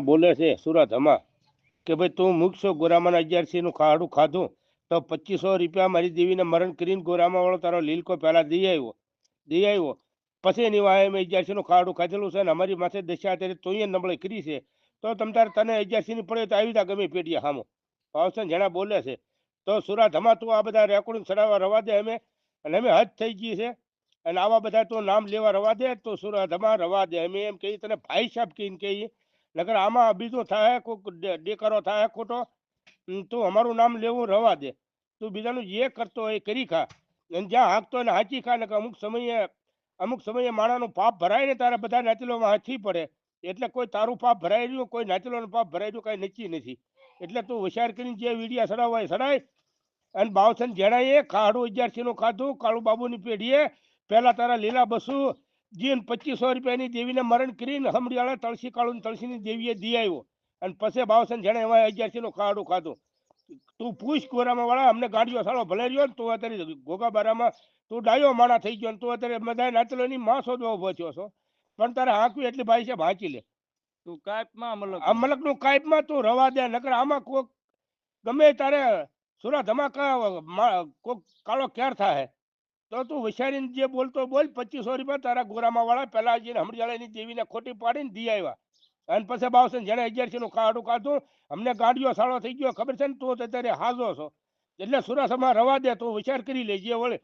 બોલે છે સુરત હમા કે ભાઈ તું મૂકશો ગોરામાના 1100 નું ખાડું ખાધું તો 2500 રૂપિયા મારી દેવીને મરણ કરીને ગોરામા વાળો તારો લીલકો પહેલા દઈ આવ્યો પછી એની વાય મેં 1100 નું ખાડું ખાધેલું છે ને અમારી માથે દશા અત્યારે તું નબળે કરી છે તો તમ તારે તને 1100 ની પડે તો આવી તા ગમે પેટીએ હામો ભાવસન જણા બોલે છે તો સુરત હમા તું આ બધા રેકોર્ડિંગ ચડાવવા રવા દે અમે અને અમે હદ થઈ ગઈ છે અને આવા બધા તું નામ લેવા રવા દે તો સુરત હમા રવા દે અમે એમ કહી તને ભાઈ સાહેબ કહીને કહીએ નકર આમાં બીજો થાય કોઈક ડેકરો થાય ખોટો તું અમારું નામ લેવું રવા દે તું બીજાનું જે કરતો હોય એ કરી ખા અને જ્યાં હાંકતો હોય ને હાંચી ખા ને અમુક સમયે માણાનું પાપ ભરાય ને તારા બધા નાચલોમાં હાથી પડે એટલે કોઈ તારું પાપ ભરાઈ રહ્યું કોઈ નાચલોનું પાપ ભરાઈ રહ્યું કાંઈ નક્કી નથી એટલે તું હોશિયાર કરીને જે વીડિયા ચડાવવા હોય ચડાય અને બાવસન જણાએ ખાડું 1100 નું ખાધું કાળુ બાબુની પેઢીએ પહેલા તારા લીલા બસુ જીન 2500 રૂપિયાની દેવીને મરણ કરીને હમડીવાળા તળસી કાળું તળસીની દેવીએ દી આવ્યો અને પછી બાવસન જણે એમાં 1100 નું ખાડું ખાધું તું પૂછ ગોરામાં વાળા અમને ગાડીઓ સાળો ભલે રહ્યો ને તું અત્યારે ગોગાબારામાં તું ડાયો માણા થઈ ગયો ને તું અત્યારે બધા નાચલો ની માં શોધવા ઉભો થયો છો પણ તારે હાંકવી એટલી ભાઈ છે હાંચી લે તું કાઈપમાં આ મલક નું કાઈપમાં તું રવા દે નકર આમાં કોક ગમે તારે સુરત ધમાકા કોક કાળો ક્યાર થાય તો તું વિચારીને જે બોલતો બોલ 2500 રૂપિયા તારા ગોરામાં વાળા પેલા જઈને હમડિયાળાની દેવીને ખોટી પાડીને દી આવ્યા અને પછી બાવસન જેને 1100 નું ખાડું ખાધું અમને ગાડીઓ સાળો થઈ ગયો ખબર છે ને તું અત્યારે હાજો છો એટલે સુરતમાં રવા દે તું વિચાર કરી લેજે વળે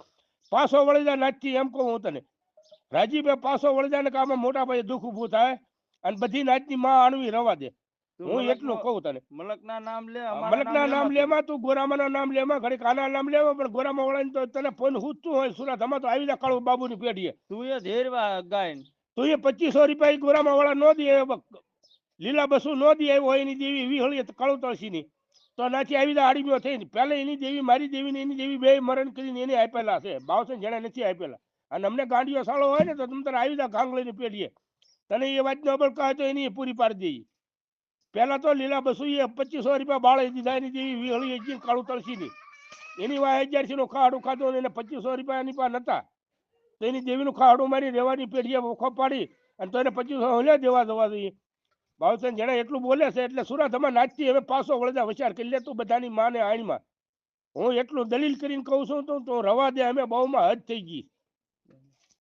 પાછો વળી જા નાચતી એમ કહું હું તને રાજીભાઈ પાછો વળી જાય ને કે આમાં મોટા ભાઈ દુઃખ ઊભું થાય અને બધી નાચની માં આણવી રવા દે હું એટલું કહું તને મલકના નામ લે મલકના નામ લેમાં તું ગોરામાના નામ લેમાં ઘડી કાના નામ લેવા પણ ગોરામા વળાને તો તને ફોન હુતું હોય સુરત હમા તો આવી જા કાળુ બાબુની પેઢીએ તું એ ધેરવા ગાયન તું એ 2500 રૂપિયા ગોરામા વાળા નો દે લીલા બસુ નો દે આવ્યો હોય એની દેવી વિહળી કાળુ તળસીની તો નાથી આવી જા આડીમ્યો થઈને પહેલા એની દેવી મારી દેવી ને એની દેવી બે મરણ કરીને એને આપેલા છે બાવસન જેને નથી આપેલા અને અમને ગાંડીઓ સાળો હોય ને તો તમે તારે આવી જા ગાંગલીની પેઢીએ તને એ વાત નો બળ કહે તો એની પૂરી પાડી દઈએ પેલા તો લીલા બસુ એ 2500 રૂપિયા બાળી દીધા એની દેવી વિહળી કાળુ તળસીની એની વાય 1100 નું ખાડું ખાધું એને 2500 રૂપિયા એની પાસે નતા તો એની દેવીનું ખાડું મારી રેવાની પેઢીએ વખો પાડી અને તો એને 2500 હલે દેવા જવા જોઈએ ભાવસન જેને એટલું બોલે છે એટલે સુરત અમે નાચતી હવે પાછો વળજા વિચાર કરી લે તું બધાની માને આણીમાં હું એટલું દલીલ કરીને કહું છું તો રવા દે અમે બહુમાં હદ થઈ ગઈ